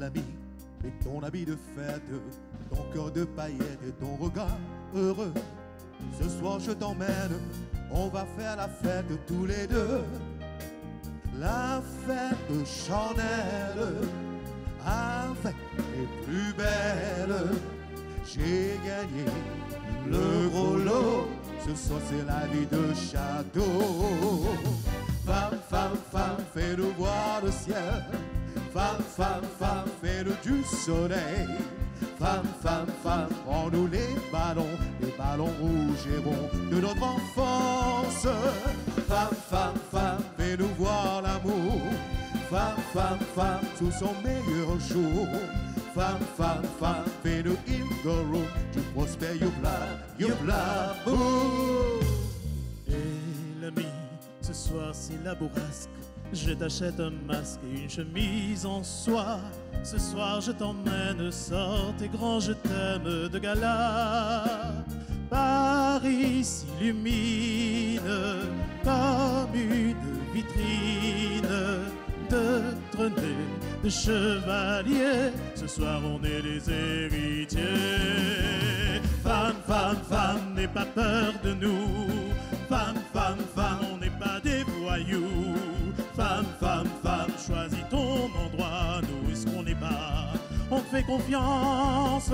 ami, et ton habit de fête, ton cœur de paillettes et ton regard heureux. Ce soir je t'emmène, on va faire la fête tous les deux. La fête charnelle, avec les plus belles. J'ai gagné le gros lot, ce soir c'est la vie de château. Femme, femme, femme, fais-nous voir le ciel. Femme, femme, femme, fais-nous du soleil. Femme, femme, femme, prends-nous les ballons rouges et ronds de notre enfance. Femme, femme, femme, fais-nous voir l'amour. Femme, femme, femme, sous son meilleur jour. Femme, femme, femme, fais-nous in the room du prospère youpla, bouh. Et l'ami, ce soir c'est la bourrasque. Je t'achète un masque et une chemise en soie. Ce soir je t'emmène, sors tes grands je t'aime de gala. Paris s'illumine comme une vitrine de trenés, de chevaliers. Ce soir on est les héritiers. Femme, femme, femme, n'aie pas peur de nous. Femme, femme, femme, on n'est pas des voyous. Femme, femme, femme, choisis ton endroit. Nous, est-ce qu'on n'est pas? On te fait confiance.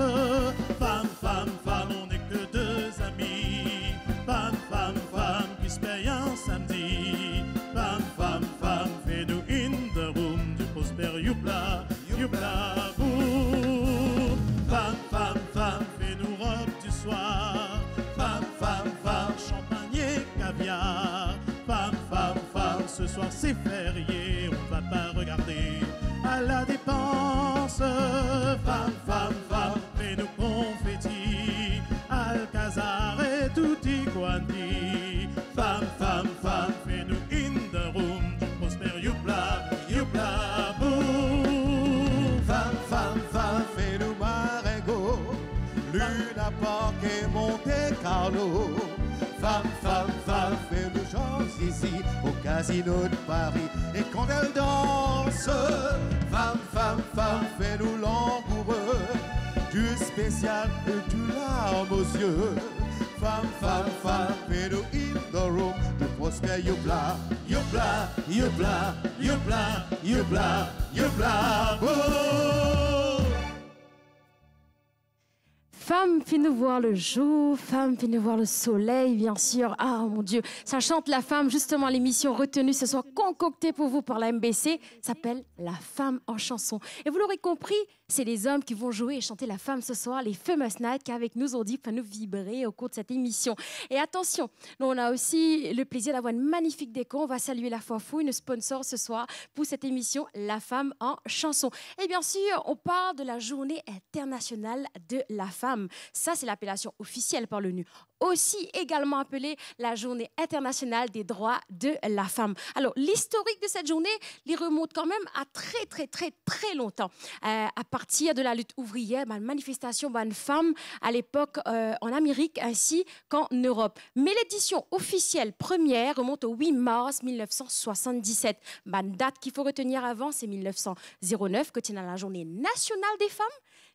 Femme, femme, femme, on n'est que deux amis. Femme, femme, femme, qui se paye un samedi. Femme, femme, femme, fais-nous in the room du prospère youpla, youpla, bouh. Femme, femme, femme, fais-nous robe du soir. Femme, femme, femme, champagne et caviar. Femme, femme, femme, ce soir c'est férié, on va pas regarder à la dépense. Femme, femme, femme, fais-nous confetti, Alcazar et tutti quanti. Femme, femme, femme, fais-nous in the room du prospère youpla, youpla, bouh. Femme, femme, femme, fais-nous marengo, Luna Park et Monte Carlo. Femme, femme, femme, fais-nous chance ici au casino de Paris. Et quand elle danse, femme, femme, femme, fais-nous langoureux, du spécial et du larme aux yeux. Femme, femme, femme, fais-nous in the room du prospère youpla, youpla, youpla, youpla, youpla, youpla, oh. Femme, fais-nous voir le jour, femme, fais-nous voir le soleil, bien sûr. Ah, mon Dieu, ça chante la femme. Justement, l'émission retenue ce soir, concoctée pour vous par la MBC, s'appelle La femme en chanson. Et vous l'aurez compris, c'est les hommes qui vont jouer et chanter la femme ce soir, les Famous Night, qui avec nous aujourd'hui pour nous vibrer au cours de cette émission. Et attention, nous, on a aussi le plaisir d'avoir une magnifique déco. On va saluer la Foifou, une sponsor ce soir pour cette émission, La femme en chanson. Et bien sûr, on parle de la journée internationale de la femme. Ça, c'est l'appellation officielle par l'ONU. Aussi également appelée la journée internationale des droits de la femme. Alors, l'historique de cette journée, il remonte quand même à très longtemps. À partir de la lutte ouvrière, une manifestation de femmes à l'époque en Amérique ainsi qu'en Europe. Mais l'édition officielle première remonte au 8 mars 1977. Une date qu'il faut retenir avant, c'est 1909, que tient la journée nationale des femmes.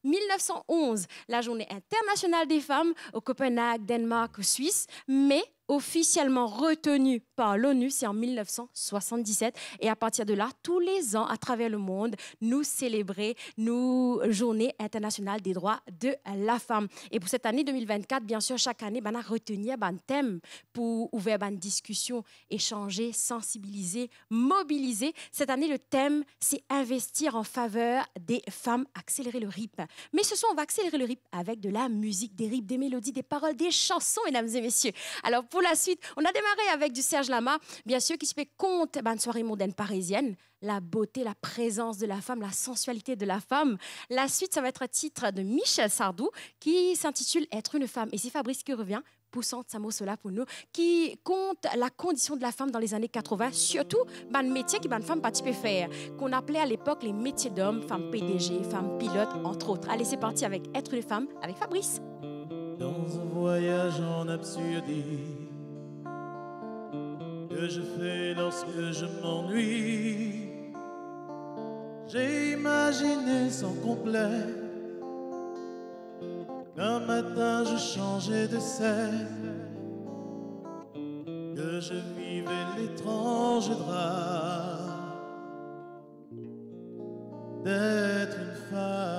1911, la journée internationale des femmes au Copenhague, Danemark, Suisse, mais officiellement retenue par l'ONU, c'est en 1977. Et à partir de là, tous les ans, à travers le monde, nous célébrer nos journées internationales des droits de la femme. Et pour cette année 2024, bien sûr, chaque année, on a retenu un thème pour ouvrir une discussion, échanger, sensibiliser, mobiliser. Cette année, le thème, c'est investir en faveur des femmes, accélérer le rythme. Mais ce soir, on va accélérer le rythme avec de la musique, des rythmes, des mélodies, des paroles, des chansons, mesdames et messieurs. Alors, pour la suite, on a démarré avec du Serge Lama, bien sûr, qui se fait compte une soirée mondaine parisienne, la beauté, la présence de la femme, la sensualité de la femme. La suite, ça va être un titre de Michel Sardou qui s'intitule Être une femme. Et c'est Fabrice qui revient, poussant Samo Sola pour nous, qui compte la condition de la femme dans les années 80, surtout un métier que une femme pas faire, qu'on appelait à l'époque les métiers d'hommes, femmes PDG, femmes pilotes, entre autres. Allez, c'est parti avec Être une femme, avec Fabrice. Dans un voyage en absurdité que je fais lorsque je m'ennuie, J'ai imaginé sans complet qu'un matin je changeais de scène, que je vivais l'étrange drame d'être une femme.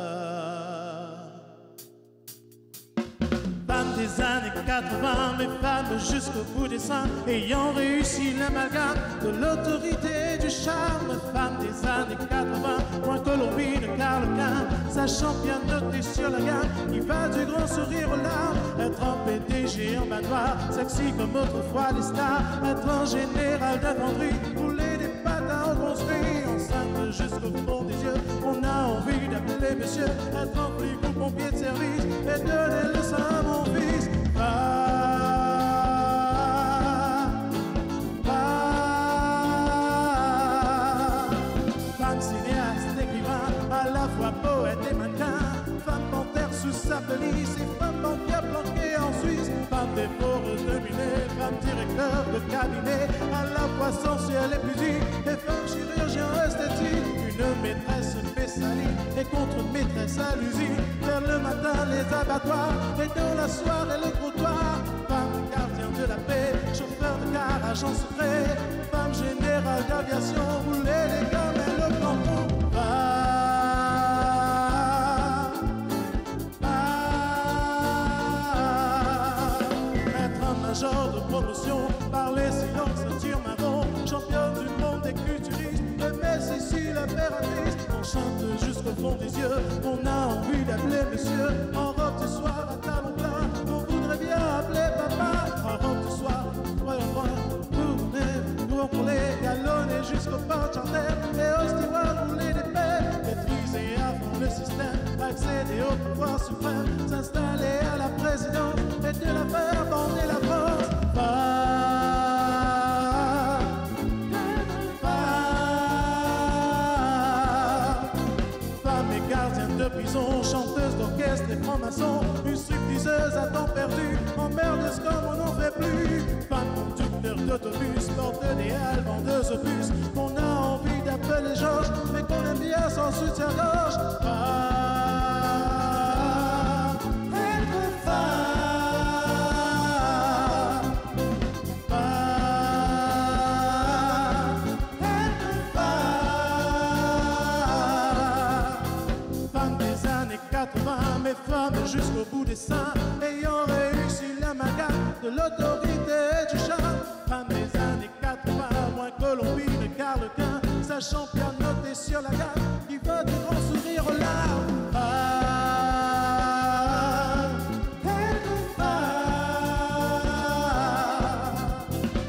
Femme des années 80, mais femme jusqu'au bout des seins, ayant réussi l'amalgame de l'autorité et du charme. Femme des années 80, point Colombine, Carlequin, sachant bien noter sur la gamme, qui va du grand sourire aux larmes. Être en PDG en manoir, sexy comme autrefois les stars. Être en général d'infanterie, rouler des patins au construit. Enceinte jusqu'au fond des yeux, on a envie d'appeler monsieur. Être en flic ou pompier de service, et donner le sein à mon fils. Femme cinéaste, écrivain, à la fois poète et mannequin. Femme panthère sous sa pelisse et femme banquière planquée en Suisse. Femme dévoreuse de Minet, femme directeur de cabinet, à la fois sensuelle et pudique, et femme chirurgien esthétique. Une maîtresse Fessaline et contre-maîtresse à l'usine. Vers le matin les abattoirs et dans la soirée le trottoir. Femme gardien de la paix, chauffeur de car, agent secret. Femme générale d'aviation, rouler les gammes et le planton. Être un major de promotion, parler silence, ceinture marron. Championne du monde des culturistes, le Messi ici l'impératrice. On chante jusqu'au fond des yeux, on a envie d'appeler monsieur. En robe du soir à talons pleins, on voudrait bien appeler papa. En robe du soir, voyons voir, tourner, nous pour les galonner jusqu'au port charter. Et au steward rouler des paix, maîtriser à fond le système, accéder au pouvoir suprême, s'installer à la présidence et de la faire bander la France. De prison, chanteuse d'orchestre et franc-maçon, une stripteaseuse à temps perdu, emmerdeuse comme on n'en fait plus. Femme conducteur d'autobus, porte des halles, vendeuse opus, qu'on a envie d'appeler Georges, mais qu'on aime bien sans soutien-gorge. Être femme, être femme des années 80, mais femme jusqu'au bout des seins, ayant réussi l'amalgame de l'autorité et du charme. Femme des années 80, moins Colombine et Carlequin, sachant bien noter sur la gamme, qui veut du grand sourire aux larmes.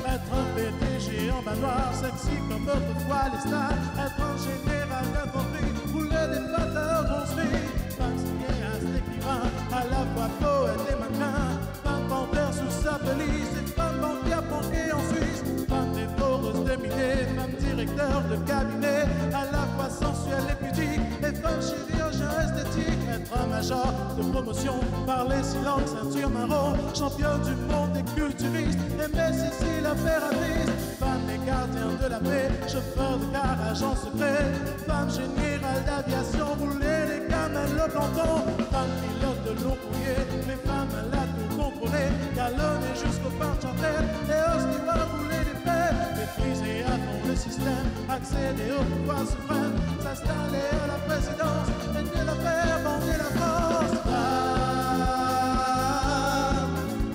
Être un PDG en manoir, sexy comme autrefois les stars. Être en général d'infanterie, rouler des patins construits. Femme cinéaste, écrivain, à la fois poète et mannequin. Femme panthère sous sa pelisse et femme banquière planquée en Suisse. Femme dévoreuse de Minet, femme directeur de cabinet, à la fois sensuelle et pudique, et femme chirurgien esthétique. Être un major de promotion, parler silence, ceinture marron, championne du monde des culturistes, et Messi ici l'impératrice. Femme et gardien de la paix, chauffeur de car, agent secret. Femme générale d'aviation, rouler les gamelles, le planton. Femme pilote de long courrier, les femmes à la tout contrôler, galonner jusqu'au port charter, et au steward rouler des paix, maîtriser à fond le système, accéder au pouvoir suprême, s'installer à la présidence, et de la faire bander la France.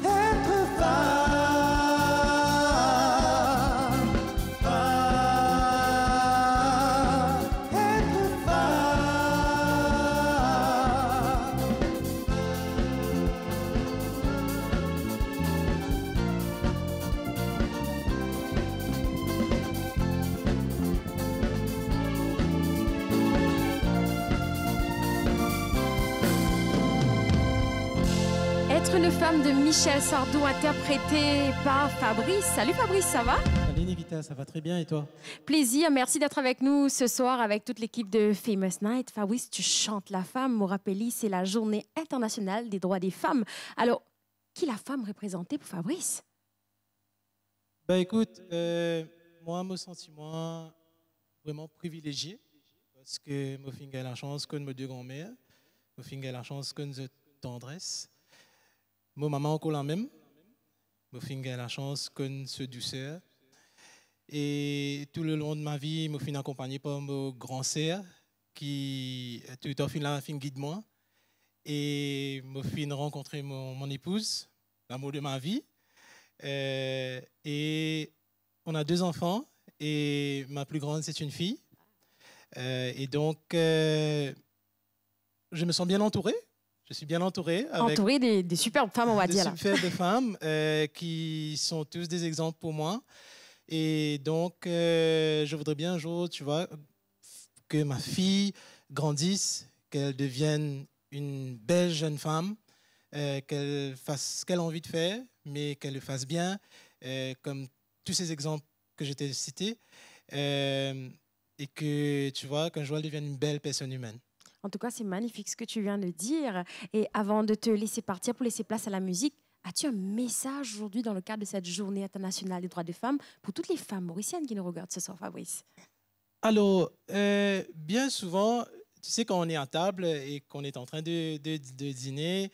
Être femme, être Être une femme de Michel Sardou, interprétée par Fabrice. Salut Fabrice, ça va? Salut Nikita, ça va très bien et toi? Plaisir, merci d'être avec nous ce soir avec toute l'équipe de Famous Night. Fabrice, tu chantes la femme. Morapelli, c'est la journée internationale des droits des femmes. Alors, qui la femme représentée pour Fabrice? Bah écoute, moi, me sens vraiment privilégié Parce que moi, j'ai la chance que nos deux grands-mères, moi, j'ai la chance que nous tendresse. Moi, maman, encore la même. Moi, j'ai la chance que nous douceur. Et tout le long de ma vie, je suis accompagné par mon grand sœur qui tout à fait guide moi. Et je suis rencontré mon épouse, l'amour de ma vie. Et on a 2 enfants et ma plus grande, c'est une fille. Et donc, je me sens bien entouré. Je suis bien entouré. Entouré des superbes femmes, on va dire. Des superbes femmes qui sont tous des exemples pour moi. Et donc, je voudrais bien un jour, tu vois, que ma fille grandisse, qu'elle devienne une belle jeune femme, qu'elle fasse ce qu'elle a envie de faire, mais qu'elle le fasse bien, comme tous ces exemples que je t'ai cités, et que, tu vois, qu'un jour elle devienne une belle personne humaine. En tout cas, c'est magnifique ce que tu viens de dire. Et avant de te laisser partir pour laisser place à la musique, as-tu un message aujourd'hui dans le cadre de cette journée internationale des droits des femmes pour toutes les femmes mauriciennes qui nous regardent ce soir, Fabrice? Alors, bien souvent, tu sais, quand on est à table et qu'on est en train de dîner,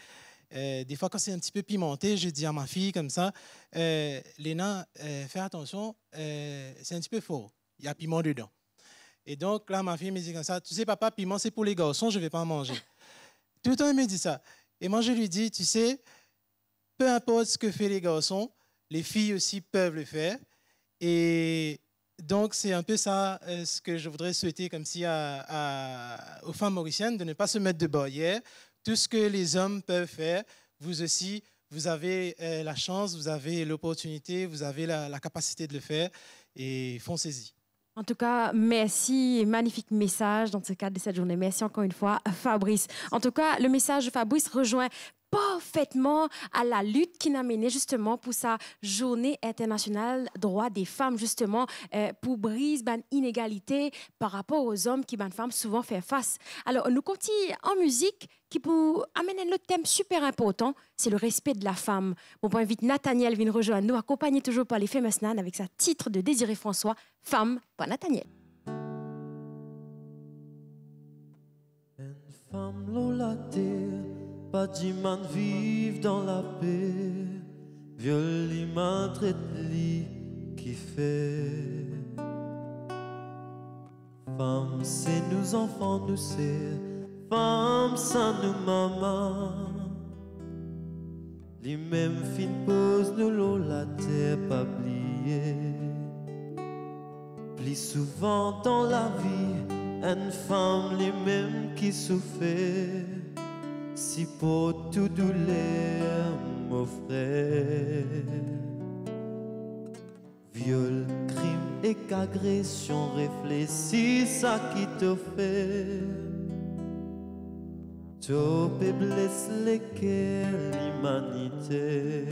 des fois, quand c'est un petit peu pimenté, je dis à ma fille comme ça, Léna, fais attention, c'est un petit peu fort, il y a piment dedans. Et donc, là, ma fille me dit comme ça, tu sais, papa, piment, c'est pour les garçons, je ne vais pas en manger. Tout le temps, elle me dit ça. Et moi, je lui dis, tu sais, peu importe ce que font les garçons, les filles aussi peuvent le faire. Et donc, c'est un peu ça ce que je voudrais souhaiter comme si aux femmes mauriciennes, de ne pas se mettre de barrière. Tout ce que les hommes peuvent faire, vous aussi, vous avez la chance, vous avez l'opportunité, vous avez la capacité de le faire et foncez-y. En tout cas, merci. Magnifique message dans ce cadre de cette journée. Merci encore une fois, Fabrice. En tout cas, le message de Fabrice rejoint parfaitement à la lutte qu'il a menée justement pour sa journée internationale droit des femmes, justement, pour briser l'inégalité par rapport aux hommes qui, femmes, souvent font face. Alors, nous continuons en musique qui pour amener le thème super important, c'est le respect de la femme. Bon, on invite Nathaniel vient rejoindre nous, accompagné toujours par les Famous Nan avec sa titre de Désiré François, Femme par Nathaniel. Une femme la terre, pas d'imman vive dans la paix, viol maltraite li qui fait. Femme, c'est nous enfants, nous c'est. Femme, sans nous maman. Les mêmes fines pose nous l'eau la terre pas oublier. Plus souvent dans la vie, une femme les mêmes qui souffrent. Si pour tout douleur, mon frère. Viol, crime et agression, réfléchis ça qui te fait. Topé blesse lesquels l'humanité.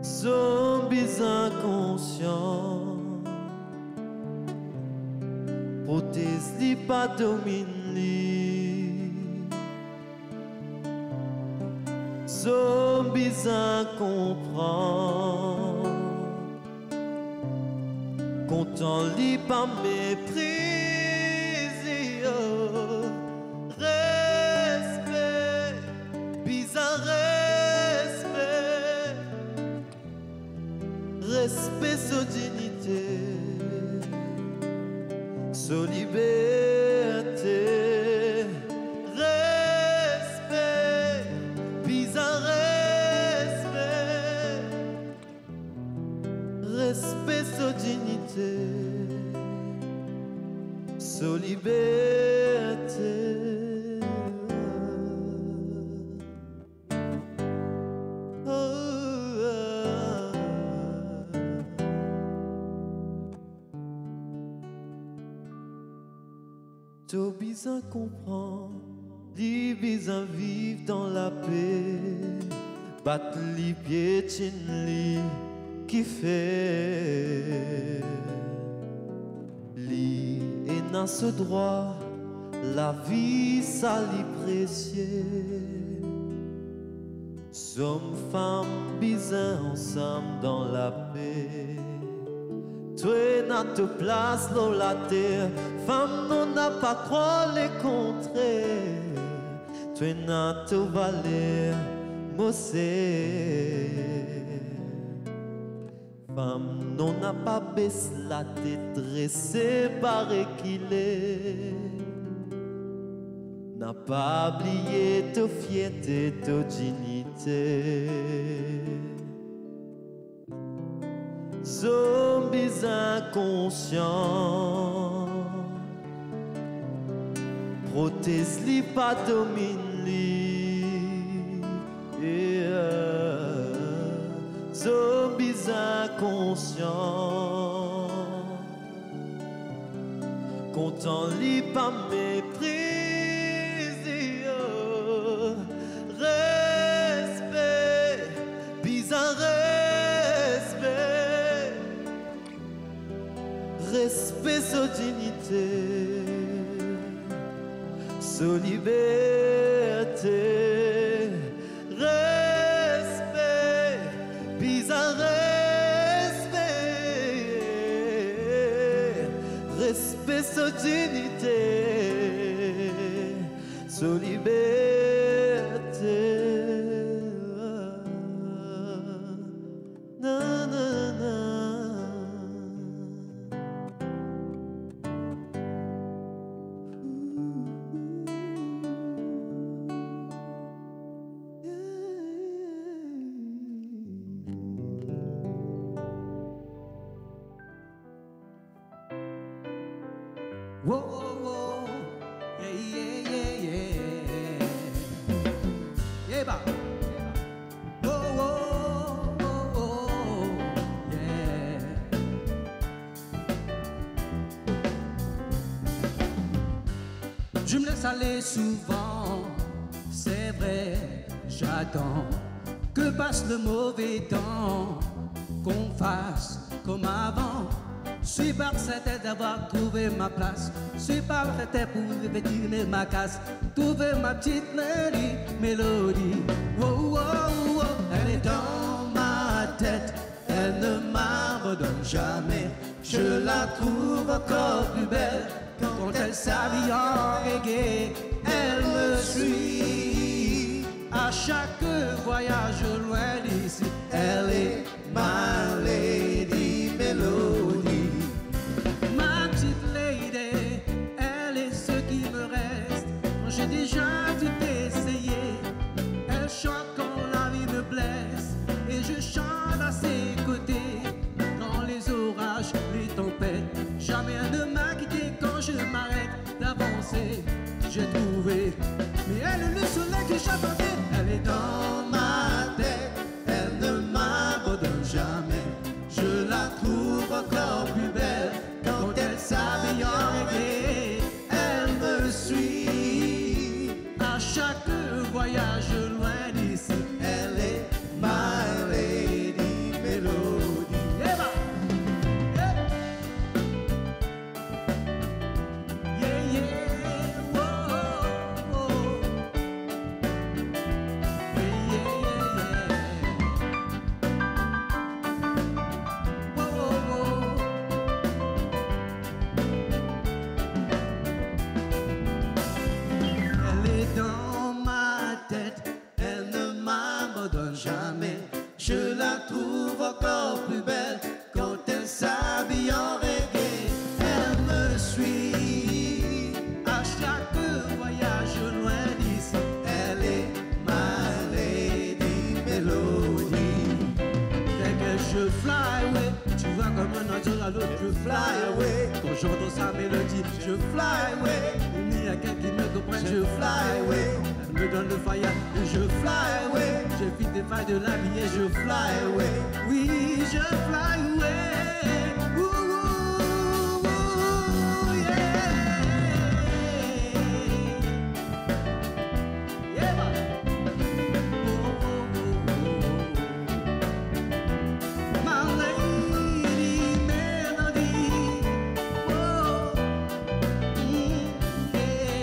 Zombies inconscients, prothèse li pas domine li. Zombies incomprend, content li pas mépris. Respect, bizarre respect, respect sa dignité, sa liberté. Respect, bizarre respect, respect sa dignité, sa liberté. T'as besoin comprendre, t'as besoin vivre dans la paix, battre les pieds, les qui fait. Li et dans ce droit, la vie ça li précieux. Sommes femmes besoin ensemble dans la paix. Toi n'a te place dans la terre, femme non n'a pas croire les contrées. Toi n'a te valer, mossé. Femme non n'a pas baissé la tête, dressée par qu'il est. N'a pas oublié ta fierté, ta dignité. Zombies inconscients, protège-li, pas domine-li. Zombies inconscients, content-li, pas mépris. Respect, bizarre respect, respect, sa dignité, sa liberté. Respect, bizarre respect, respect, sa dignité, sa liberté. Na, na, na. Whoa, whoa, whoa, yeah, yeah, yeah, yeah. Yeah, ba. Whoa, whoa, whoa, whoa, yeah. Je me laisse aller souvent, c'est vrai, j'attends que passe le mauvais temps, qu'on fasse comme avant. Je suis pas certain d'avoir trouvé ma place. Je suis pas certain pour revêtir ma casse. Trouver ma petite mélodie. Wow, wow, wow. Elle est dans ma tête. Elle ne m'abandonne jamais. Je la trouve encore plus belle. Quand elle s'habille en reggae, elle me suit. À chaque voyage loin d'ici, elle est ma lady mélodie. J'ai déjà tout essayé. Elle chante quand la vie me blesse et je chante à ses côtés. Dans les orages, les tempêtes, jamais elle ne m'a quitté quand je m'arrête d'avancer. J'ai trouvé, mais elle est le soleil que j'attendais. Elle est dans ma tête, elle ne m'abandonne jamais. Je la trouve encore plus belle quand elle s'habille en reggae. Elle me suit. Chaque voyage loin d'ici, elle est my lady mélodie. Yeah, yeah, yeah, yeah. Whoa, whoa. Yeah, yeah, yeah. Whoa, whoa, whoa. Elle est dans ma tête, elle ne m'abandonne jamais. Je la trouve encore plus belle quand elle s'habille en reggae. Elle me suit à chaque voyage loin d'ici. Elle est ma lady mélodie. Dès que je fly away, tu vois comme un oiseau à l'autre, je fly away. Quand j'entends sa mélodie, je fly away. Il y a quelqu'un qui me comprend, je fly away. Elle me donne le fire et je fly away. J'évite des failles de la vie et je fly away. Oui, je fly away. Ouh, ouh, ouh, yeah. Yeah, man. Oh, oh, oh, oh. My lady melody. Oh, yeah.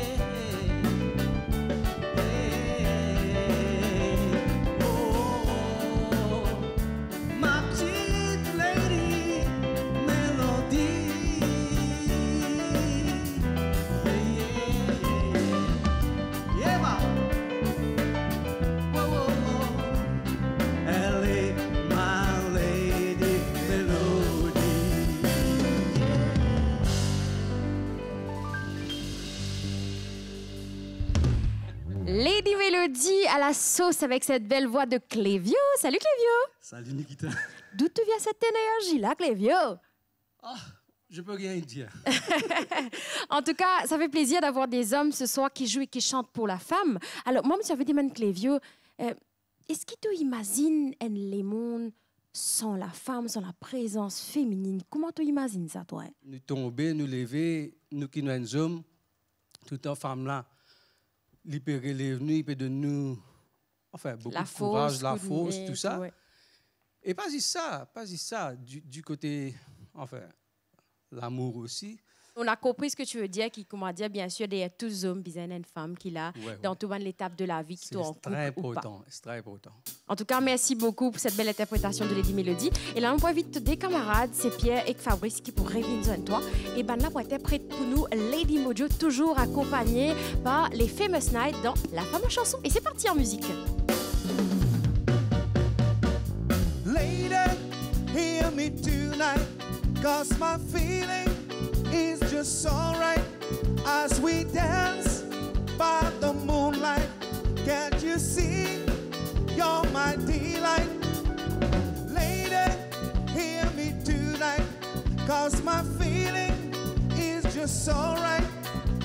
Oh, my petite lady la sauce avec cette belle voix de Clévio. Salut Clévio. Salut Nikita. D'où te vient cette énergie-là, Clévio? Je peux rien dire. En tout cas, ça fait plaisir d'avoir des hommes ce soir qui jouent et qui chantent pour la femme. Alors, moi, je avais demandé Clévio, est-ce que tu imagines les mondes sans la femme, sans la présence féminine? Comment tu imagines ça, toi? Nous tomber, nous lever, nous qui nous sommes hommes, toute une femme là, il peut relever nous, il peut donner nous, enfin, beaucoup La de courage, force, la coup de force, nez, tout ça. ouais. Et pas juste ça, du côté, enfin, l'amour aussi. On a compris ce que tu veux dire, qui, comment dire, bien sûr, derrière tous hommes, il y a une femme qui là, dans toute l'étape de la vie, qui C'est est en couple très ou pas. important, c'est très important. En tout cas, merci beaucoup pour cette belle interprétation de Lady Melody. Et là, on invite des camarades, c'est Pierre et Fabrice qui pourraient venir avec toi. Et ben là, pour interpréter pour nous Lady Mojo, toujours accompagnée par les Famous Night dans La Fameuse Chanson. Et c'est parti en musique. Lady, hear me tonight, 'cause my feeling is just alright as we dance by the moonlight. Can't you see? You're my delight. Lady, hear me tonight, 'cause my feeling is just alright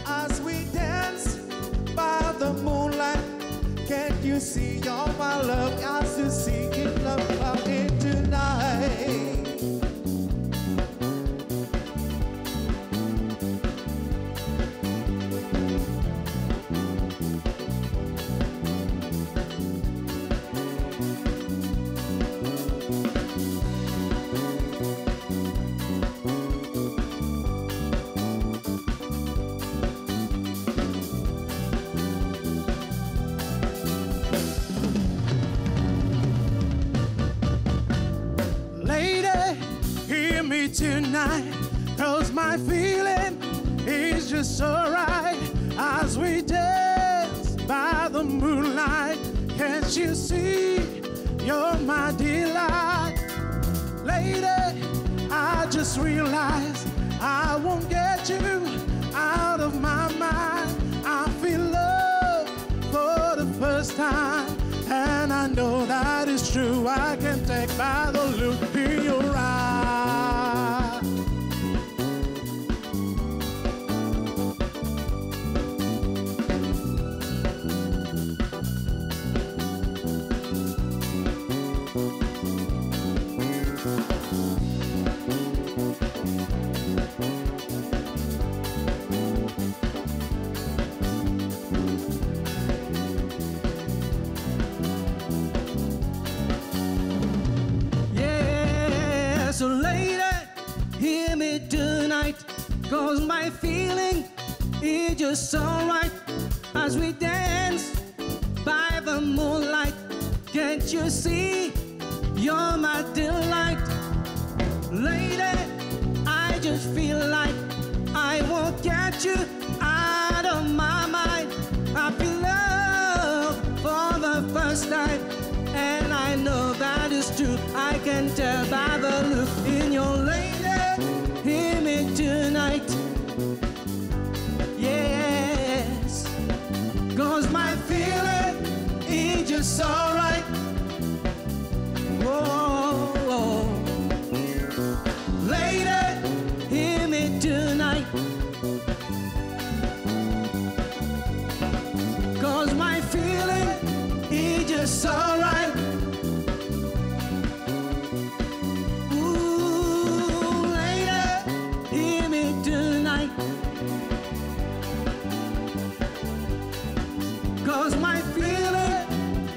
as we dance by the moonlight. Can't you see? You're my love as you see in love tonight. Tonight, 'cause my feeling is just alright as we dance by the moonlight. Can't you see? You're my delight. Lady, I just realized I won't get you out of my mind. I feel love for the first time, and I know that is true. I can take by the look in your eyes. So lady, hear me tonight, 'cause my feeling is just alright as we dance by the moonlight. Can't you see? You're my delight. Lady, I just feel like I won't get you out of my mind. I feel love for the first time, and I know that is true. I can tell by the look in your lady. Hear me tonight. Yes, 'cause my feeling is just alright. Oh, oh. Lady, hear me tonight. 'Cause my feeling is just alright. Ooh, lady, hear me tonight. 'Cause my feeling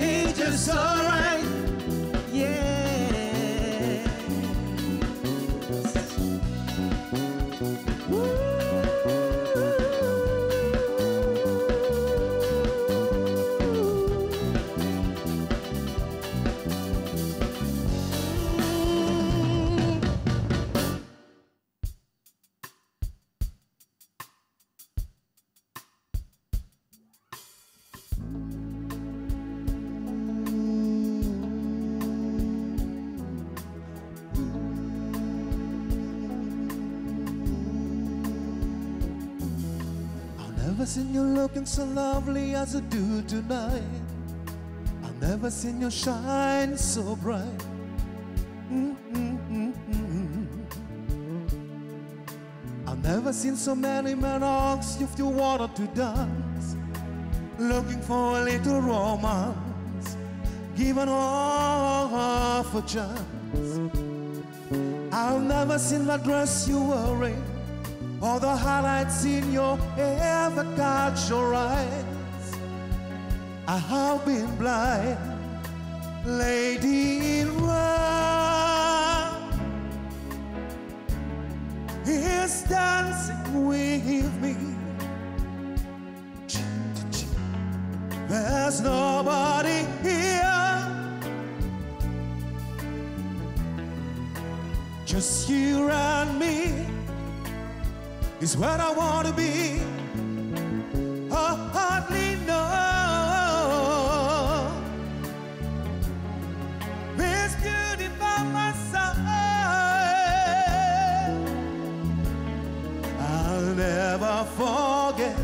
is just alright. Yeah. Never seen you looking so lovely as I do tonight. never seen you shine so bright. I've never seen so many men ask if you wanted to dance, looking for a little romance, given half a chance. I've never seen the dress you're wearing or the highlights in your hair that catch your eyes. I have been blind, lady in red is dancing with me. There's nobody here, just you and me is where I want to be. I hardly know there's beauty by my side. I'll never forget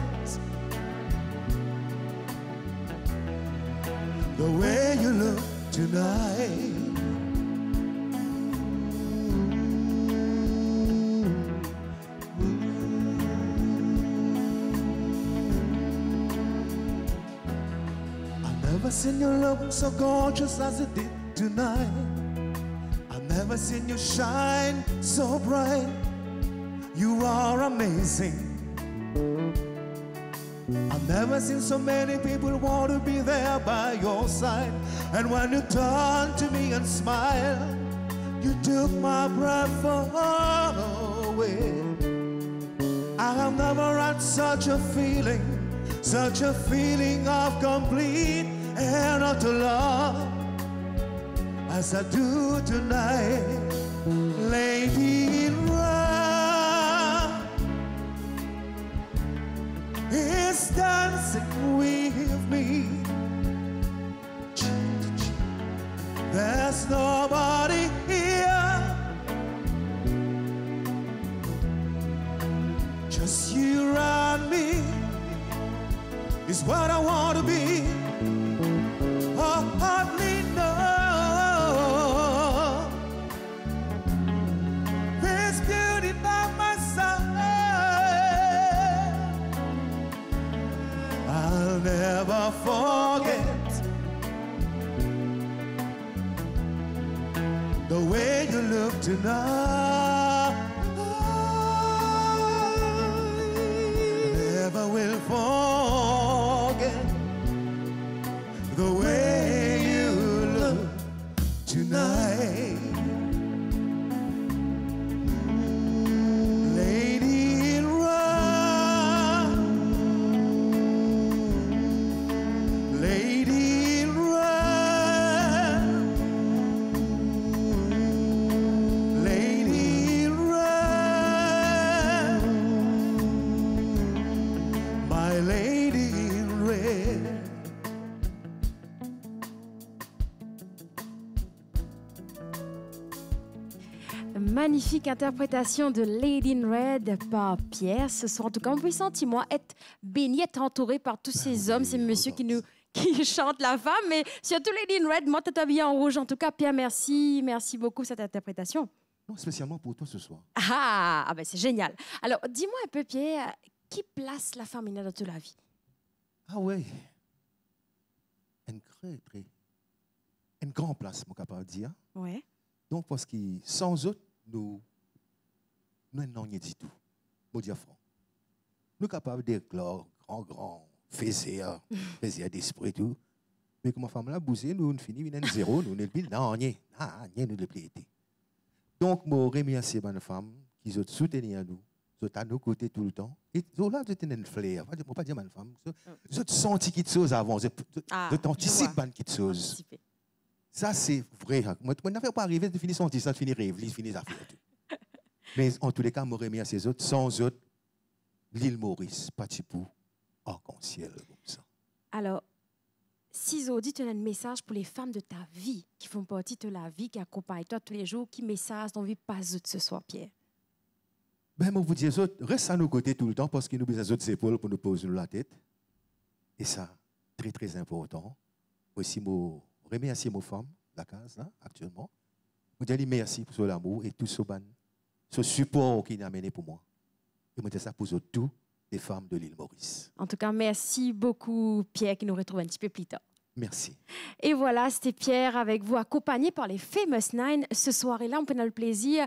the way you look tonight. I've never seen you look so gorgeous as you did tonight. I've never seen you shine so bright. You are amazing. I've never seen so many people want to be there by your side. And when you turn to me and smile, you took my breath away. I have never had such a feeling of complete and utter love as I do tonight, lady in red is dancing with me. There's nobody here, just you and me is what I want to be. I hardly know there's beauty by my side. I'll never forget the way you look tonight. Never will forget the way you look tonight. Lady in red, lady in red, lady in red, my lady in red. Magnifique interprétation de Lady in Red par Pierre. Ce soir, en tout cas, on peut sentir, moi, être béni, être entouré par tous ces hommes, ces messieurs qui chantent la femme, mais surtout Lady in Red, moi, t'es habillé en rouge. En tout cas, Pierre, merci beaucoup cette interprétation. Non, spécialement pour toi ce soir. Ben c'est génial. Alors, dis-moi un peu, Pierre, qui place la femme dans toute la vie? Ah oui. Une grande place, mon capable de dire. Ouais. Donc, parce que sans eux, nous n'avons rien du tout. Bon dire franc. Nous sommes capables de grand faisir d'esprit tout. Mais comme femme là, bousser, nous finissons avec zéro, nous ne plus rien, nous ne plus été. Donc, je remercie les femmes qui ont soutenu à nous, qui sont à nos côtés tout le temps. Et là, je une flair. Je ne peux pas dire, femme, je sens quelque chose avant, je t'anticipe quelque chose. Ça, c'est vrai. Moi, je n'avais pas arrivé de finir son ça, de finir rêve, de finir affaire. Mais en tous les cas, je remercie les autres. Sans eux, l'île Maurice, Patipou, arc-en-ciel, comme ça. Alors, si Zodi, tu as un message pour les femmes de ta vie, qui font partie de la vie, qui accompagnent toi tous les jours, qui message t'envie pas eux ce soir, Pierre? Ben, moi, vous dis, reste à nos côtés tout le temps parce qu'ils nous besoin d'autres épaules pour nous poser la tête. Et ça, très, très important. Aussi, moi, remercier mes femmes, la case, là, actuellement. Je dis merci pour l'amour et tout ce support qu'il a amené pour moi. Et je dis ça pour toutes les femmes de l'île Maurice. En tout cas, merci beaucoup, Pierre, qui nous retrouve un petit peu plus tard. Merci. Et voilà, c'était Pierre avec vous, accompagné par les Famous Nine. Ce soir, et là, on peut avoir le plaisir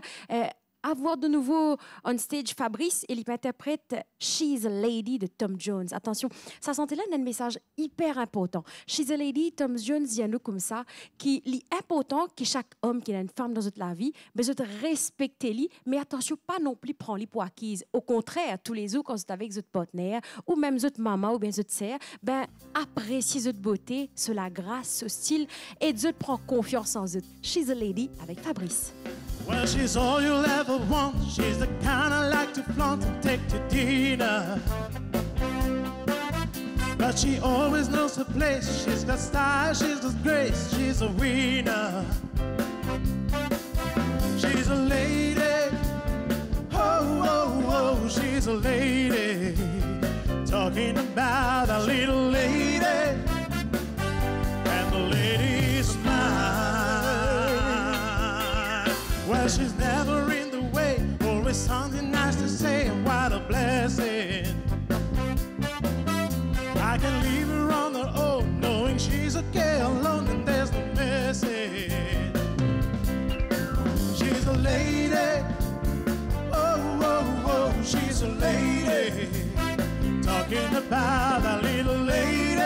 avoir de nouveau on stage Fabrice et il interprète She's a Lady de Tom Jones. Attention, ça sentait là un message hyper important. She's a Lady, Tom Jones dit à nous comme ça, qui est important que chaque homme qui a une femme dans la vie, besoin de respecter lui, mais attention, pas non plus prendre lui pour acquise. Au contraire, tous les jours, quand vous êtes avec votre partenaire, ou même votre maman, ou bien votre sœur, ben, appréciez votre beauté, la grâce, ce style, et Dieu prend confiance en eux. She's a Lady avec Fabrice. Well, she's all you'll ever want. She's the kind I like to flaunt and take to dinner. But she always knows her place. She's got style, she's got grace. She's a winner. She's a lady. Oh, oh, oh, she's a lady. Talking about a little lady. And the lady's mine. Well, she's never in the way, always something nice to say, and what a blessing. I can leave her on her own, knowing she's okay alone, and there's no message. She's a lady, oh, oh, oh, she's a lady, talking about a little lady,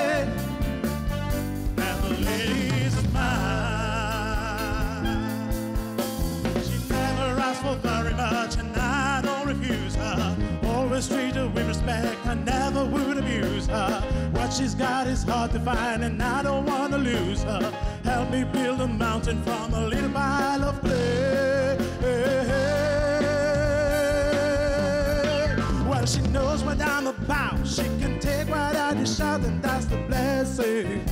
and the lady's mine. For very much, and I don't refuse her. Always treat her with respect, I never would abuse her. What she's got is hard to find, and I don't want to lose her. Help me build a mountain from a little pile of clay. Well, she knows what I'm about. She can take what I dish out, and that's the blessing.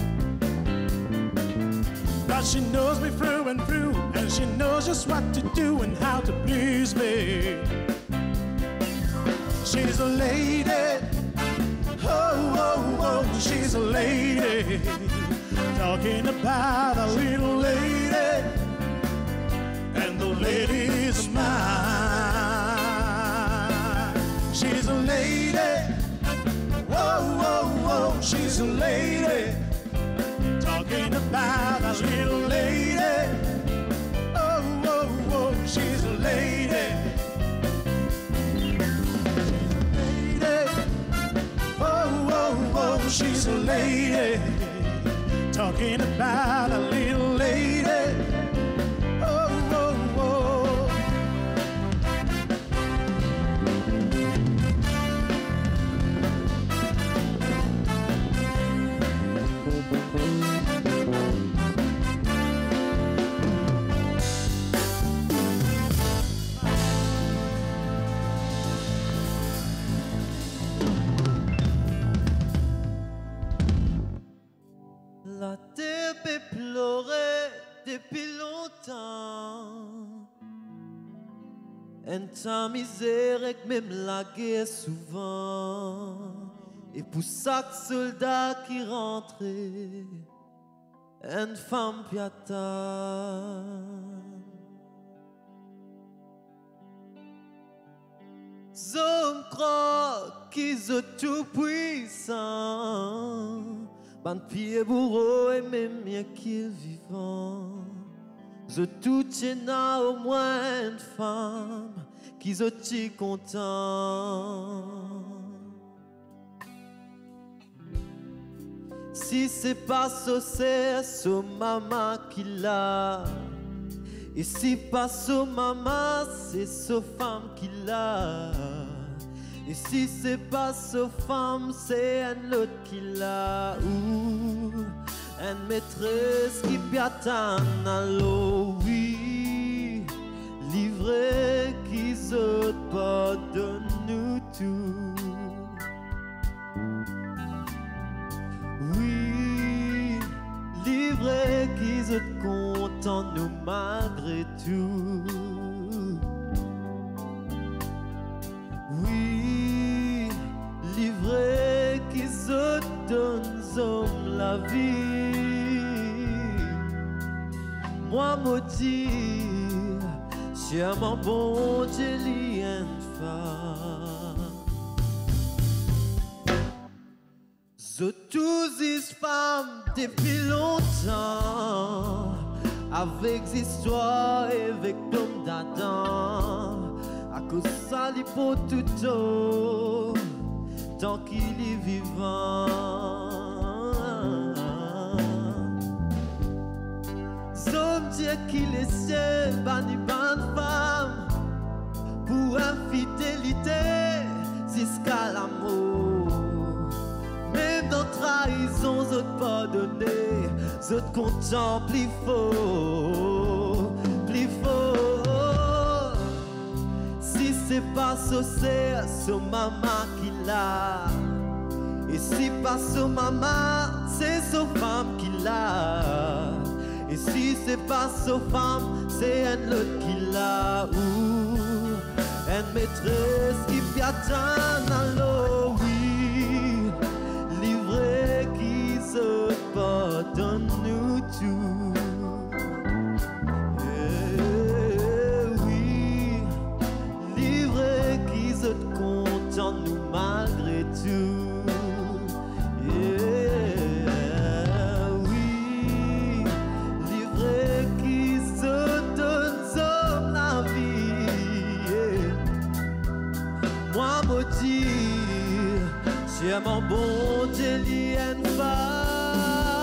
But she knows me through and through, and she knows just what to do and how to please me. She's a lady, oh, oh, oh, she's a lady, talking about a little lady, and the lady's mine. She's a lady, oh, oh, oh, she's a lady, talking about a little lady. Oh, oh, oh, she's a lady. Lady. Oh, oh, oh, she's a lady. Talking about a little lady. Oh, oh, oh. La terre peut pleurer depuis longtemps. Un temps misère et même la guerre souvent. Et pour chaque soldat qui rentrait, une femme piata. Zom croient qu'ils sont tout puissants. Ban pied bourreau et même bien qu'il vivant. Je tout tiens au moins une femme qui sont content. Si c'est pas so c'est so maman qui l'a. Et si pas so maman c'est so femme qui l'a. Et si c'est pas sa femme, c'est un autre qui l'a. Ou une maîtresse qui piatane à l'eau. Oui, livré qui se pardonne nous tout. Oui, livré qui se content nous malgré tout. Oui, livré qui se donne homme la vie. moi maudit, c'est mon bon Dieu, li une femme. Je tous les femmes depuis longtemps, avec histoires et avec l'homme d'Adam, à cause ça li pour tout haut, tant qu'il est vivant. Somme Dieu qu'il est ciel, banni ban femme, pour infidélité jusqu'à l'amour. Même dans trahison, je te pardonner, je te contemple plus fort, plus fort. Si c'est pas saucé, c'est maman qui l'a. Et si pas son maman, c'est son femme qui l'a. Et si c'est pas sa femme, c'est un autre qui l'a. Ou une maîtresse qui vit attendre l'eau, oui. Livré qui se pardonne nous tout. Oui, livré qui se content nous malgré tout. C'est mon bon Dieu, une femme.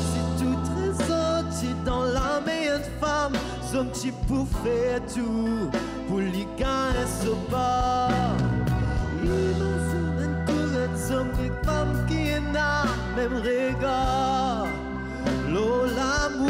Si tout trésor est dans la meilleure femme, son petit pour faire tout, pour lui gagner ce pas. Il m'a courage, son femme qui n'a même regard, l'eau l'amour.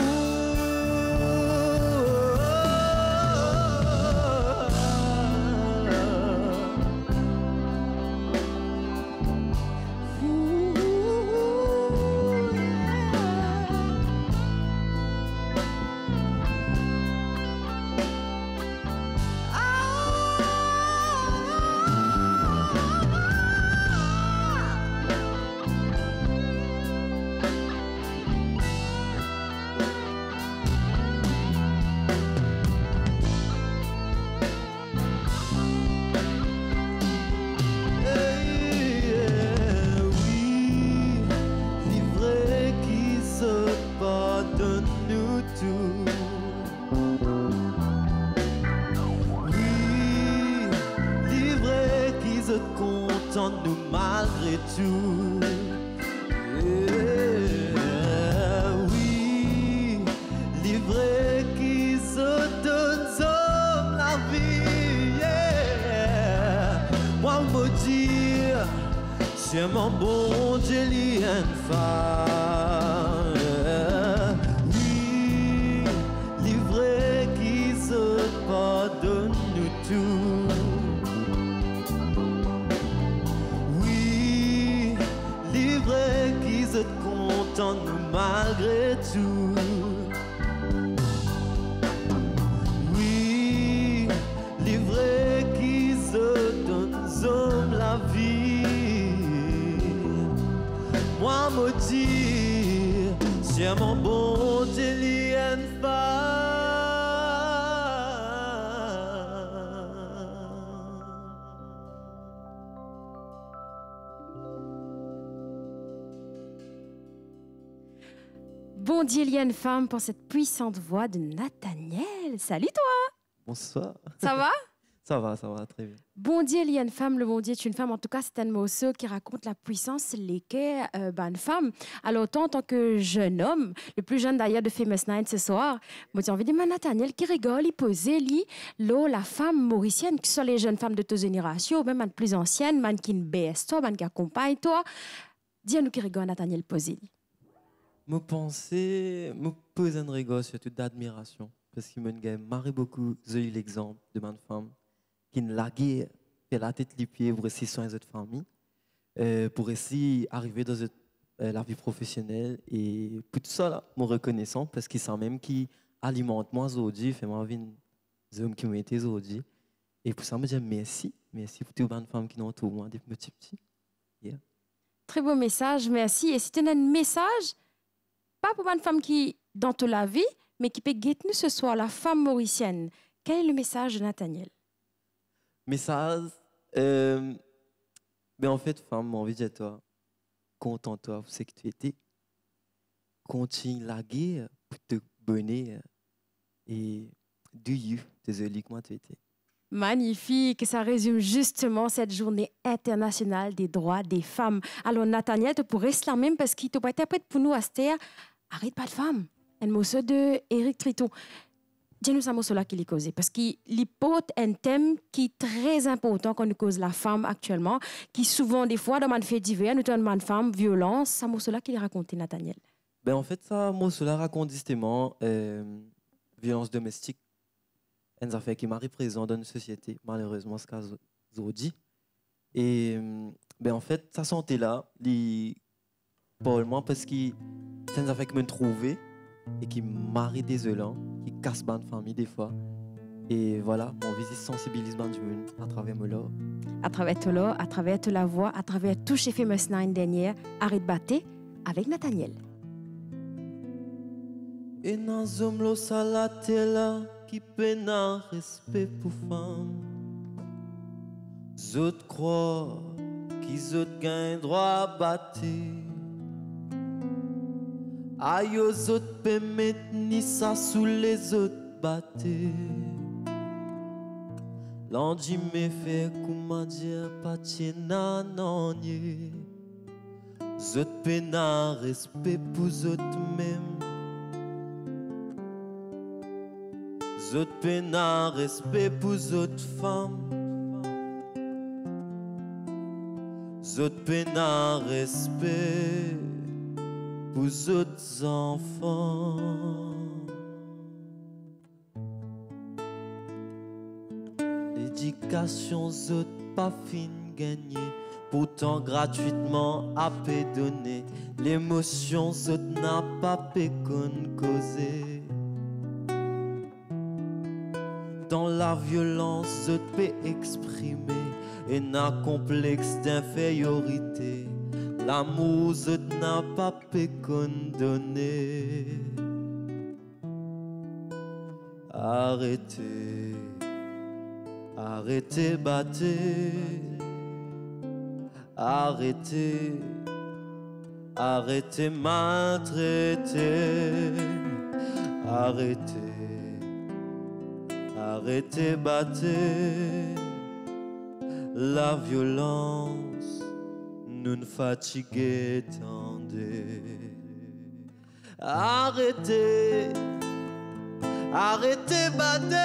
Nous malgré tout. Oui, livré qui se donne sur la vie. Moi maudit, c'est mon bon Dieu, une femme. Oui, livré qui se pardonne nous tout. Qui se content nous malgré tout. Oui, livré qui se donne homme la vie. Moi maudit, c'est mon bon Dieu, une femme. Bon Dieu, il y a une femme pour cette puissante voix de Nathaniel. Salut toi. Bonsoir. Ça va? Ça va, très bien. Bon Dieu, il y a une femme, le bon Dieu est une femme. En tout cas, c'est un morceau qui raconte la puissance lesquelles une femme. Alors, toi, en tant que jeune homme, le plus jeune d'ailleurs de Famous Nine ce soir, moi, j'ai envie de dire, Nathaniel, qui rigole, il posait, la femme mauricienne, que ce soit les jeunes femmes de tes générations, ou même les plus anciennes, qui baissent toi, qui accompagnent toi. Dis-nous qui rigole, Nathaniel, posé. Me penser, me poser un regard surtout d'admiration, parce qu'il m'a marre beaucoup. J'ai eu l'exemple de ma femme qui ne laguait fait la tête les pieds pour essayer soigner les autres familles, pour essayer d'arriver dans la vie professionnelle. Et pour tout ça, là, me reconnaissant, parce qu'il sent même qui alimente moi aujourd'hui, fait moi vie des hommes qui m'ont été aujourd'hui. Et pour ça, je me dis merci pour toutes les femmes qui nous entourent, moi, des petits. Très beau message, merci. Et si tu as un message, pas pour une femme qui dans toute la vie, mais qui peut guetter nous ce soir, la femme mauricienne. Quel est le message de Nathaniel? Message, mais en fait, femme, envie de dire toi, contente-toi, c'est que tu étais. Continue la guerre pour te bonner et do you, désolé que moi tu étais. Magnifique, ça résume justement cette journée internationale des droits des femmes. Alors Nathaniel, tu pourrais se la même parce qu'il t'a pas interprète pour nous à cette terre. Arrête pas de femme. Un morceau de Eric Triton. Dis-nous un morceau là qui est causé parce qu'il porte un thème qui est très important quand on cause la femme actuellement, qui souvent des fois dans un fait divers, nous avons une femme violence. C'est un morceau là qu'il est raconté Nathaniel. Ben en fait ça, morceau là raconte justement violence domestique. Une affaire qui m'arrive présent dans une société, malheureusement, ce cas aujourd'hui. Et ben en fait, sa santé là, probablement parce que c'est une affaire qui me trouvait et qui m'arrive désolant, qui casse ma famille des fois. Et voilà, mon visite sensibilisement du monde à travers mon lore. À travers tout l'or, à travers toute la voix, à travers tout chez Famous Nine dernière, arrête batté avec Nathaniel. Et dans zomlo salatela qui peine un respect pour femme. Zot croient qu'ils ont gain droit à battre. Aïe aux autres permettent ni ça sous les autres battre. L'andy me fait comment dire pas tiena non nie. Zot peine un respect pour autres même. Zot peine un respect pour autres femmes. Zot peine un respect pour autres enfants. L'éducation zot pas fin gagner, pourtant gratuitement à paix donner. L'émotion zot n'a pas paix qu'on causer. Dans la violence, je peux exprimer un complexe d'infériorité. L'amour, je n'a pas pu condamner. Arrêtez, arrêtez, battez. Arrêtez, arrêtez, maltraiter. Arrêtez. Arrêtez, battez la violence, nous ne fatiguez, tendez. Arrêtez, arrêtez, battez.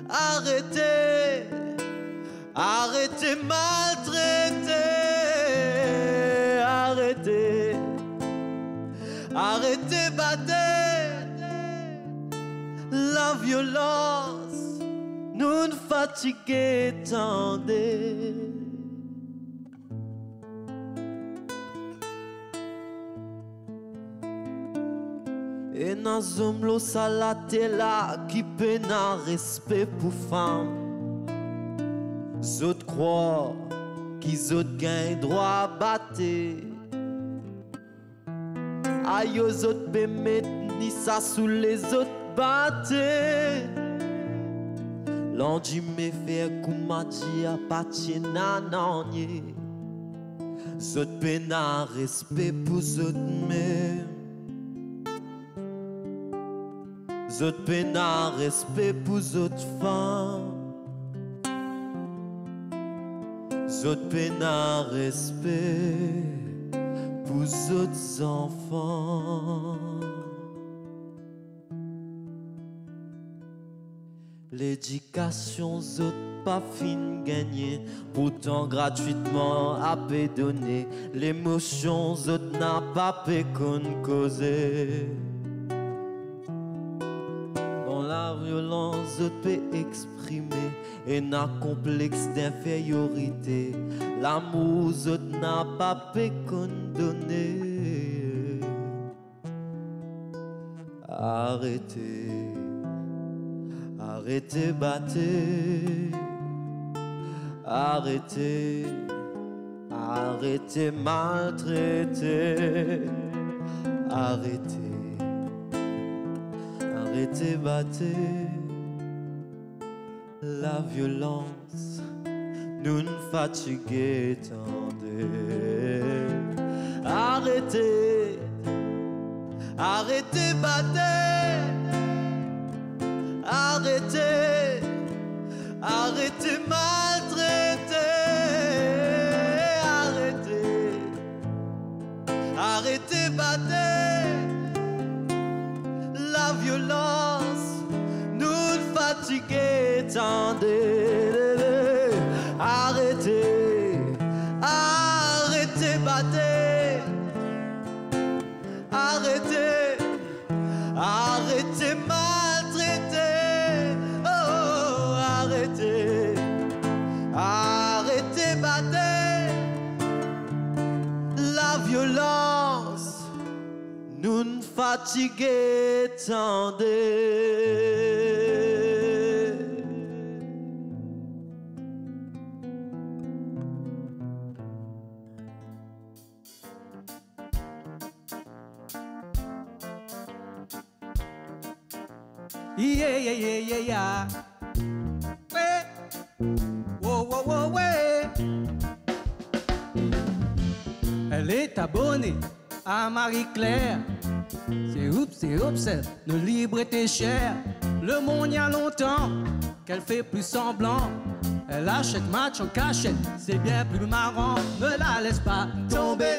Arrêtez, arrêtez, maltraiter. Arrêtez, arrêtez, battez. La violence, nous ne fatiguez, tendez. Et dans zomlo salate là qui peine un respect pour femme. Zot croient qu'ils ont gain droit à battre. Aïe aux autres permettent ni ça sous les autres. L'andy me fait koumadia pati nananye. Zot pena respect pour zot même. Zot pena respect pour zot femmes. Zot pena respect pour zot enfants. L'éducation, zot pas fin gagner, pourtant gratuitement à paix donner. L'émotion, zot n'a pas paix qu'on causer. Dans la violence, zot peut exprimer un complexe d'infériorité. L'amour, zot n'a pas paix qu'on donner. Arrêtez. Arrêtez, battez. Arrêtez, arrêtez, maltraiter. arrêtez, arrêtez, battez. La violence nous fatigue, tendez. Arrêtez, arrêtez, battez. Arrêtez, arrêtez, maltraiter. Arrêtez, arrêtez, battez. La violence nous fatigue, tendez. Arrêtez, arrêtez, battez. Arrêtez, arrêtez, maltraiter. Oh, arrêtez, arrêtez, battez. La violence nous fatigue, tendez. Yeah, yeah, yeah, yeah, yeah. Ouais. Wow, wow, wow, ouais. Elle est abonnée à Marie-Claire. C'est oups, nos livres étaient chers. Le monde y a longtemps qu'elle fait plus semblant. Elle achète match en cachette, c'est bien plus marrant. Ne la laisse pas tomber.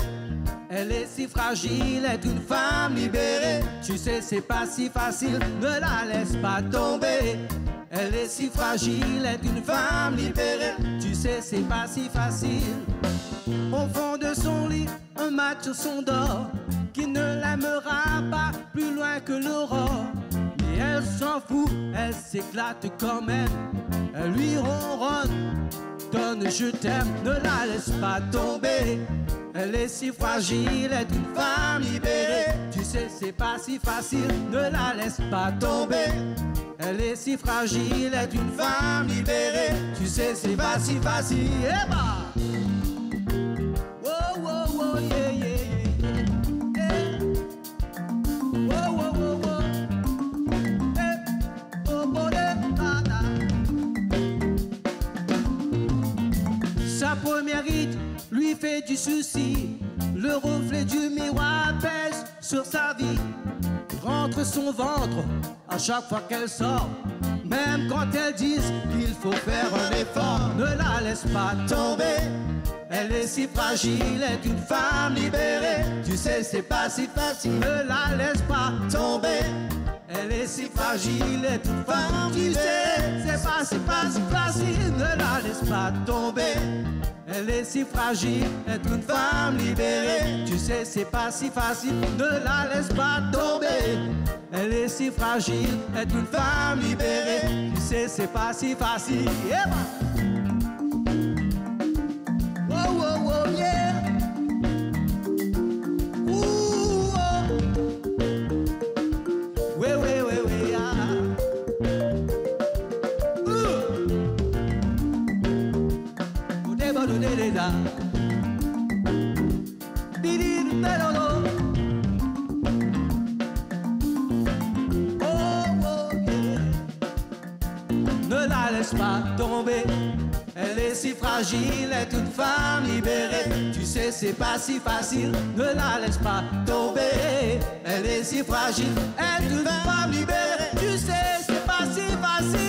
Elle est si fragile, est une femme libérée. Tu sais, c'est pas si facile, ne la laisse pas tomber. Elle est si fragile, est une femme libérée. Tu sais, c'est pas si facile. Au fond de son lit, un macho d'or qui ne l'aimera pas plus loin que l'aurore. Mais elle s'en fout, elle s'éclate quand même. Elle lui ronronne, donne je t'aime, ne la laisse pas tomber. Elle est si fragile, est une femme libérée. Tu sais, c'est pas si facile, ne la laisse pas tomber. Elle est si fragile, est une femme libérée. Tu sais, c'est pas si facile. Eh bah! Oh, oh, oh, yeah, yeah, yeah. Oh, oh, oh, oh. Eh, oh, oh, da, da. Sa première hit lui fait du souci. Le reflet du miroir pèse sur sa vie. Rentre son ventre à chaque fois qu'elle sort. Même quand elles disent qu'il faut faire un effort, ne la laisse pas tomber. Elle est si fragile, est une femme libérée. Tu sais, c'est pas si facile, ne la laisse pas tomber. Elle est si fragile, est une femme libérée. C'est pas si facile, ne la laisse pas tomber. Elle est si fragile, est une femme libérée. Tu sais, c'est pas si facile, ne la laisse pas tomber. Elle est si fragile, est une femme libérée. Tu sais, c'est pas si facile. Yeah. Oh, oh, oh, yeah. Ooh, oh. Ouais, ouais, ouais, ouais, yeah. Da. Ne la laisse pas tomber. Elle est si fragile, est une femme libérée. Tu sais, c'est pas si facile, ne la laisse pas tomber. Elle est si fragile, est une femme libérée. Tu sais, c'est pas si facile.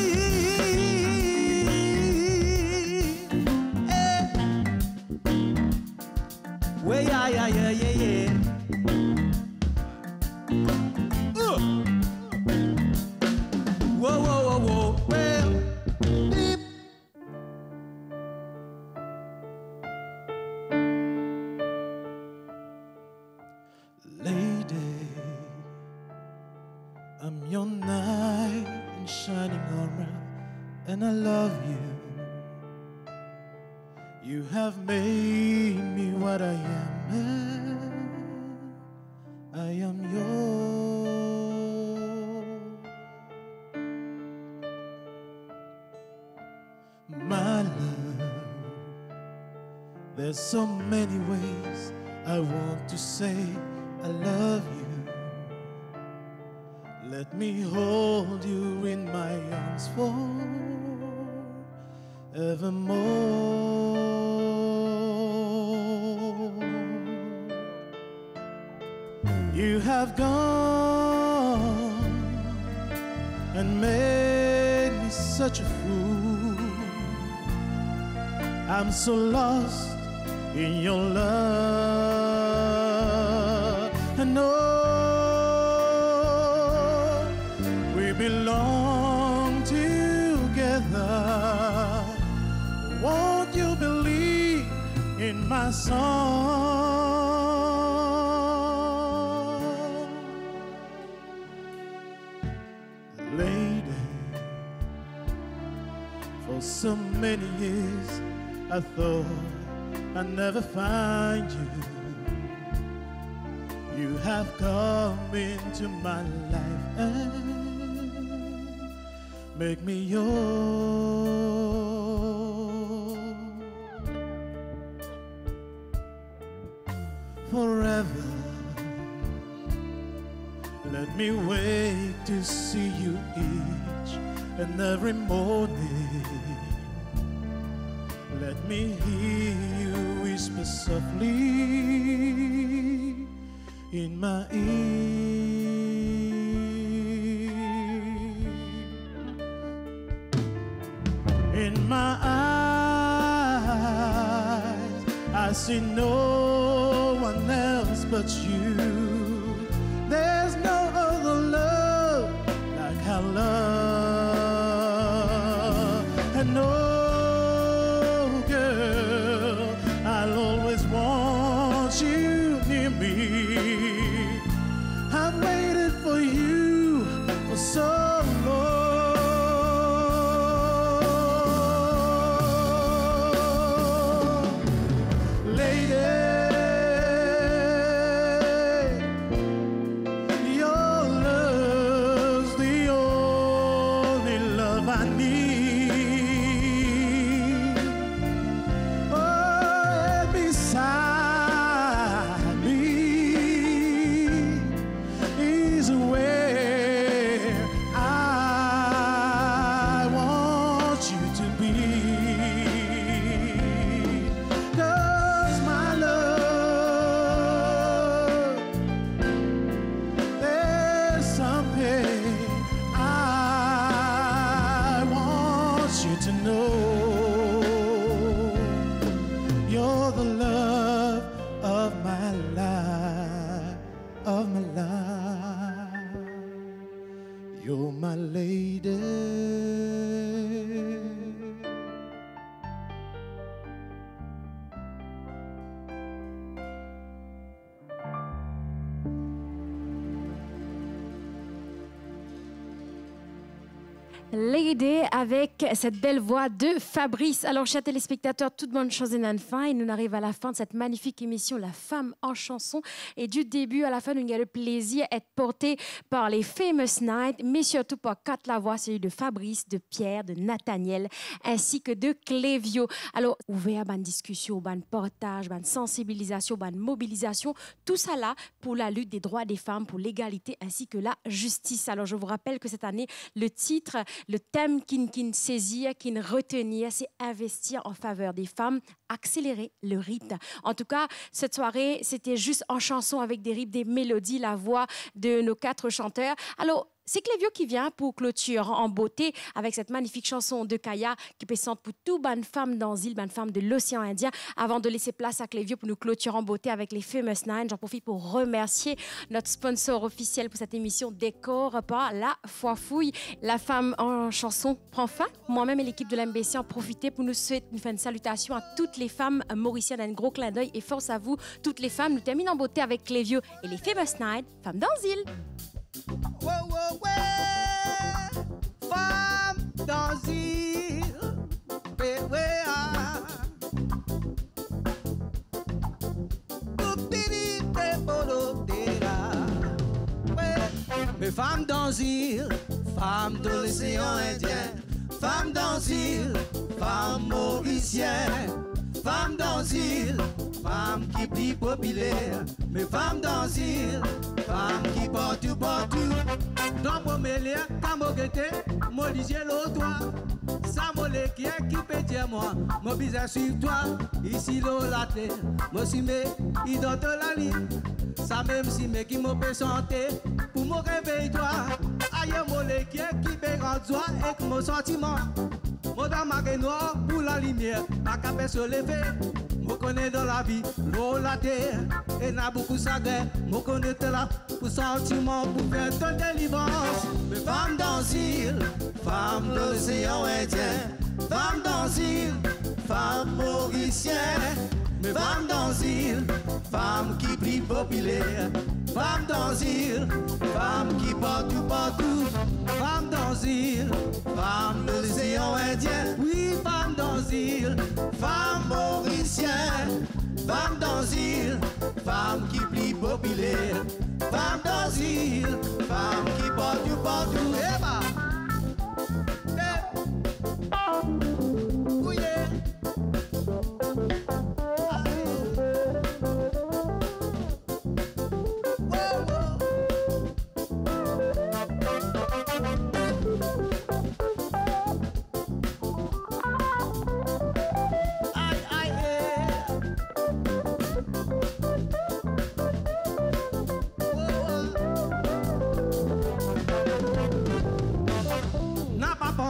Ouais, yeah, yeah, yeah, yeah, yeah. Whoa, whoa, whoa, whoa, well, beep. Lady, I'm your knight in shining armor, and I love you. You have made me what I am, and I am yours. My love, there's so many ways I want to say I love you. Let me hold you in my arms forevermore. You have gone and made me such a fool. I'm so lost in your love. I know we belong together. Won't you believe in my song? Lady, for so many years I thought I'd never find you. You have come into my life and make me yours forever. Let me wait to see you each and every morning. Let me hear you whisper softly in my ear. In my eyes, I see no one else but you. There's no other love like our love. And no, I'll always want you near me. I've waited for you for so long. Lady, your love's the only love I need. You're my lady. Lady avec cette belle voix de Fabrice. Alors, chers téléspectateurs, toute bonne chose et nan fin. Et nous arrivons à la fin de cette magnifique émission La Femme en chanson. Et du début à la fin, nous avons le plaisir d'être porté par les Famous Night, mais surtout par quatre la voix, celui de Fabrice, de Pierre, de Nathaniel, ainsi que de Clévio. Alors, ouvert à une discussion, à un partage, à une sensibilisation, à une mobilisation, tout ça là pour la lutte des droits des femmes, pour l'égalité ainsi que la justice. Alors, je vous rappelle que cette année, le titre, le thème qui saisir, qui retenir, c'est investir en faveur des femmes, accélérer le rythme. En tout cas, cette soirée, c'était juste en chanson avec des rythmes, des mélodies, la voix de nos quatre chanteurs. Alors, c'est Clévio qui vient pour clôture en beauté avec cette magnifique chanson de Kaya qui présente pour toute bonne femme dans l'île, bonne femme de l'océan Indien. Avant de laisser place à Clévio pour nous clôturer en beauté avec les Famous Nine, j'en profite pour remercier notre sponsor officiel pour cette émission Décor par La Foifouille. La Femme en chanson prend fin. Moi-même et l'équipe de l'MBC en profiter pour nous souhaiter une salutation à toutes les femmes mauriciennes. Un gros clin d'œil et force à vous, toutes les femmes. Nous terminons en beauté avec Clévio et les Famous Nine, Femmes dans l'île. Wow, wow, ouais. Femme dans l'île, ouais, ouais, ah. Tout est ouais. Mais femme dans l'île, femme de l'océan Indien, femme dans l'île, femme mauricienne, femme dans l'île, femme qui plie populaire, mais femme dans l'île, femme qui partout, partout, dans bisais l'eau toi. Ça mollet qui est qui peut dire moi, mon bisais sur toi. Ici l'eau la terre, moi si mais il donne la ligne. Ça même si mais qui me peut santé, pour me réveiller toi. Aïe mollet qui est qui peut rendre joie et que mon sentiment. Moi dans ma noire pour la lumière, ma capée se lever. Je connais dans la vie, l'eau, la terre, et n'a beaucoup de sagret. Je connais là pour sentiment, pour faire ton délivrance. Mais femme dans l'île, femme de l'océan Indien, femme dans l'île, femme mauricienne. Mais femme dans l'île, femme qui prie populaire. Femme dans l'île, femme qui partout, partout. Femme dans l'île, femme de l'océan Indien. Oui, femme dans l'île, femme mauricienne. Femme dans l'île, femme qui prie populaire. Femme dans l'île, femme qui partout, partout. Eh bah. Oui,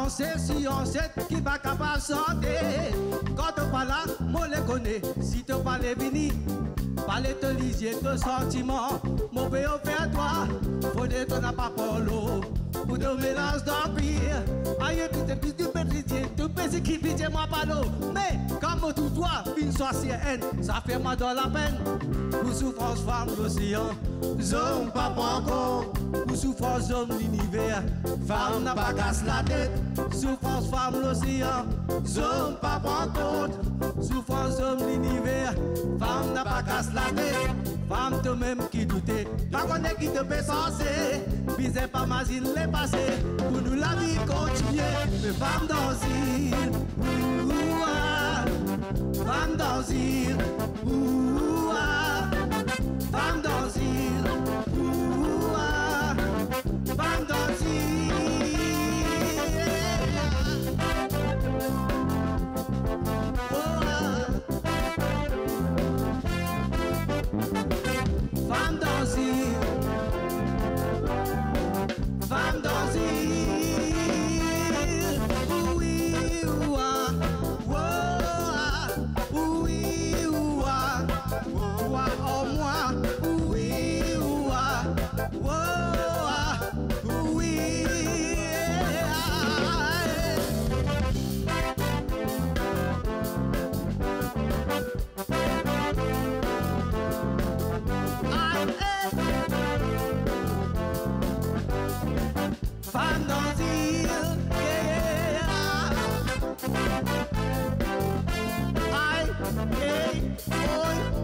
c'est si on sait qui va capable chanter. Quand on parle là, moi les connais. Si tu parles vini, parler te lisier, te sentiment. Mon pays faire toi, faut dire ton n'a pas pour l'eau. Pour de mélange d'empire. Aïe, tout est plus du pétrisier, tout pési qui pitié moi pas l'eau. Mais comme tout toi, une sorcière, ça fait moi dans la peine. Pour souffrance femme l'océan, zone pas encore. Pour souffrance homme l'univers, femme n'a pas casse la tête. Souffrance femme l'océan, zone pas prend compte. Souffrance homme l'univers, femme n'a pas casse la tête. Femme toi-même qui doutait, pas qu'on est qui te fait penser. Bisez pas mazine les passés, pour nous la vie continue. Mais femme dans l'île, femme dans l'île, femme dans l'île, femme dans l'île. Femme dans l'île, femme dans l'île, oui, ouah, ouah, oui, ouah, ouah, oh moi, oui, ouah, ouah, oui, femme dans l'île, aïe, aïe,